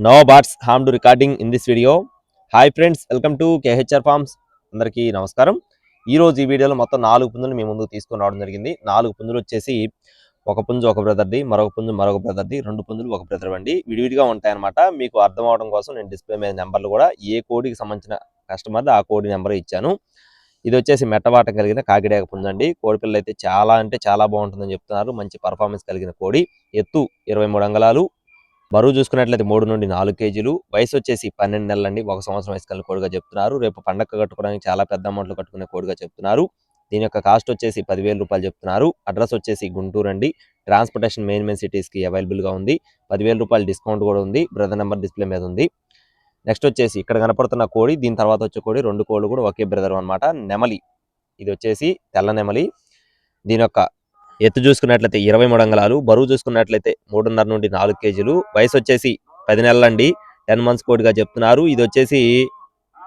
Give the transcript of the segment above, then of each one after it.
No bats harm to recording in this video. Hi friends, welcome to KHR forms. అందరికీ నమస్కారం. ఈరోజు ఈ వీడియోలో మొత్తం 4 పుంజులు మీ ముందుకు తీసుకొని రావడం జరిగింది. 4 పుంజులు వచ్చేసి ఒక పుంజు ఒక బ్రదర్ది, మరొక పుంజు మరొక బ్రదర్ది, 2 పుంజులు ఒక బ్రదర్ అండి. విడివిడిగా ఉంటాయన్నమాట. మీకు అర్థం అవడం కోసం నేను డిస్ప్లే మీద నెంబర్లు కూడా ఏ కోడికి సంబంధించిన కస్టమర్ ఆ కోడి నెంబర్ ఇచ్చాను. ఇది వచ్చేసి మెట్టవాటం కలిగిన కాకిడేక పుంజు అండి. కోడి పిల్ల అయితే చాలా అంటే చాలా బాగుంటుందని చెప్తున్నారు. మంచి పర్ఫార్మెన్స్ కలిగిన కోడి. ఎత్తు 23 అంగుళాలు, బరువు చూసుకున్నట్లయితే 3 నుండి 4 కేజీలు, వయసు వచ్చేసి 12 నెలలండి. 1 సంవత్సరం వయసు కలిగిన కోడిగా చెప్తున్నారు. రేపు పండగ కట్టుకోవడానికి చాలా పెద్ద అమౌంట్లు కట్టుకునే కోడిగా చెప్తున్నారు. దీని యొక్క కాస్ట్ వచ్చేసి 10,000 రూపాయలు చెప్తున్నారు. అడ్రస్ వచ్చేసి గుంటూరు అండి. ట్రాన్స్పోర్టేషన్ మెయిన్ సిటీస్కి అవైలబుల్గా ఉంది. 10,000 రూపాయలు డిస్కౌంట్ కూడా ఉంది. బ్రదర్ నెంబర్ డిస్ప్లే మీద ఉంది. నెక్స్ట్ వచ్చేసి ఇక్కడ కనపడుతున్న కోడి, దీని తర్వాత వచ్చే కోడి, 2 కోళ్ళు కూడా ఒకే బ్రదర్ అనమాట. నెమలి, ఇది వచ్చేసి తెల్ల నెమలి. దీని యొక్క ఎత్తు చూసుకున్నట్లయితే 23 అంగుళాలు, బరువు చూసుకున్నట్లయితే 3.5 నుండి 4 కేజీలు, వయసు వచ్చేసి 10 నెలలండి. 10 మంత్స్ కోడిగా చెప్తున్నారు. ఇది వచ్చేసి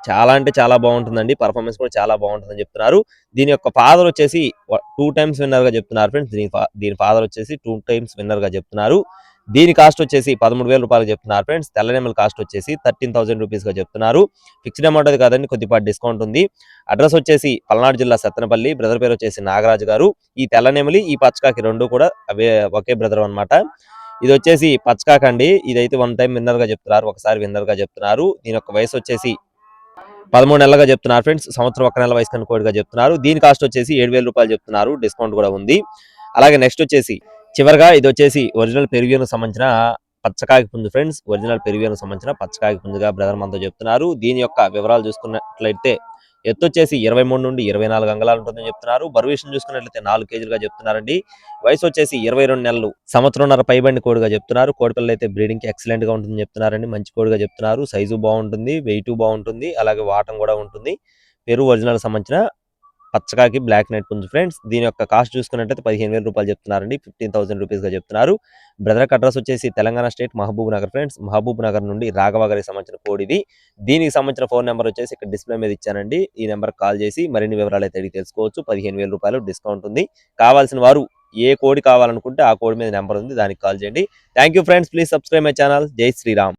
చాలా అంటే చాలా బాగుంటుందండి. పర్ఫార్మెన్స్ కూడా చాలా బాగుంటుందని చెప్తున్నారు. దీని యొక్క ఫాదర్ వచ్చేసి 2 టైమ్స్ విన్నర్ గా చెప్తున్నారు ఫ్రెండ్స్. దీని ఫాదర్ వచ్చేసి 2 టైమ్స్ విన్నర్ గా చెప్తున్నారు. దీని కాస్ట్ వచ్చేసి 13,000 రూపాయలు చెప్తున్నారు ఫ్రెండ్స్. తెల్లనెమల కాస్ట్ వచ్చేసి 13,000 రూపీస్ గా చెప్తున్నారు. ఫిక్స్డ్ అమౌంట్ అది కాదండి, కొద్దిపాటి డిస్కౌంట్ ఉంది. అడ్రస్ వచ్చేసి పల్నాడు జిల్లా సత్తెనపల్లి. బ్రదర్ పేరు వచ్చేసి నాగరాజు గారు. ఈ తెల్లనెమలి ఈ పచ్చకాకి 2 కూడా అవే ఒకే బ్రదర్ అనమాట. ఇది వచ్చేసి పచ్చకాక అండి. ఇదైతే 1 టైం విన్నర్ గా చెప్తున్నారు, ఒకసారి విన్నర్ గా చెప్తున్నారు. దీని యొక్క వయసు వచ్చేసి 13 నెలలుగా చెప్తున్నారు ఫ్రెండ్స్. సంవత్సరం 1 నెల వయసు కన్నా కోడిగా చెప్తున్నారు. దీని కాస్ట్ వచ్చేసి 7,000 రూపాయలు చెప్తున్నారు. డిస్కౌంట్ కూడా ఉంది. అలాగే నెక్స్ట్ వచ్చేసి చివరిగా ఇది వచ్చేసి ఒరిజినల్ పెరువియన్కు సంబంధించిన పచ్చకాకి పుంజు ఫ్రెండ్స్. ఒరిజినల్ పెరువియన్కు సంబంధించిన పచ్చకాకి పుంజుగా బ్రదర్ మనతో చెప్తున్నారు. దీని యొక్క వివరాలు చూసుకున్నట్లయితే ఎత్తు వచ్చేసి 23 నుండి 24 అంగుళాలు ఉంటుందని చెప్తున్నారు. బరువు విషయం చూసుకున్నట్లయితే 4 కేజీలుగా చెప్తున్నారండి. వయసు వచ్చేసి 22 నెలలు, సంవత్సరంన్నర పైబండి కోడిగా చెప్తున్నారు. కోడిపిల్ల అయితే బ్రీడింగ్ కి ఎక్సలెంట్ గా ఉంటుందని చెప్తున్నారండి. మంచి కోడిగా చెప్తున్నారు. సైజు బాగుంటుంది, వెయిట్ బాగుంటుంది, అలాగే వాటం కూడా ఉంటుంది. పెరుగు ఒరిజినల్ సంబంధించిన పచ్చకాకి బ్లాక్ నైట్ పుంజు ఫ్రెండ్స్. దీని యొక్క కాస్ట్ చూసుకున్నట్లయితే 15,000 రూపాయలు చెప్తున్నారండి. 15,000 రూపీస్ గా చెప్తున్నారు. బ్రదర్ అడ్రస్ వచ్చేసి తెలంగాణ స్టేట్ మహబూబ్ నగర్ ఫ్రెండ్స్. మహబూబ్ నగర్ నుండి రాఘవ గారికి సంబంధించిన కోడిది. దీనికి సంబంధించిన ఫోన్ నెంబర్ వచ్చేసి ఇక్కడ డిస్ప్లే మీద ఇచ్చానండి. ఈ నెంబర్ కాల్ చేసి మరిన్ని వివరాలు అయితే అడిగి తెలుసుకోవచ్చు. 15,000 రూపాయలు డిస్కౌంట్ ఉంది. కావాల్సిన వారు ఏ కోడి కావాలనుకుంటే ఆ కోడి మీద నెంబర్ ఉంది, దానికి కాల్ చేయండి. Thank you friends. Please subscribe my channel. జై శ్రీరామ్.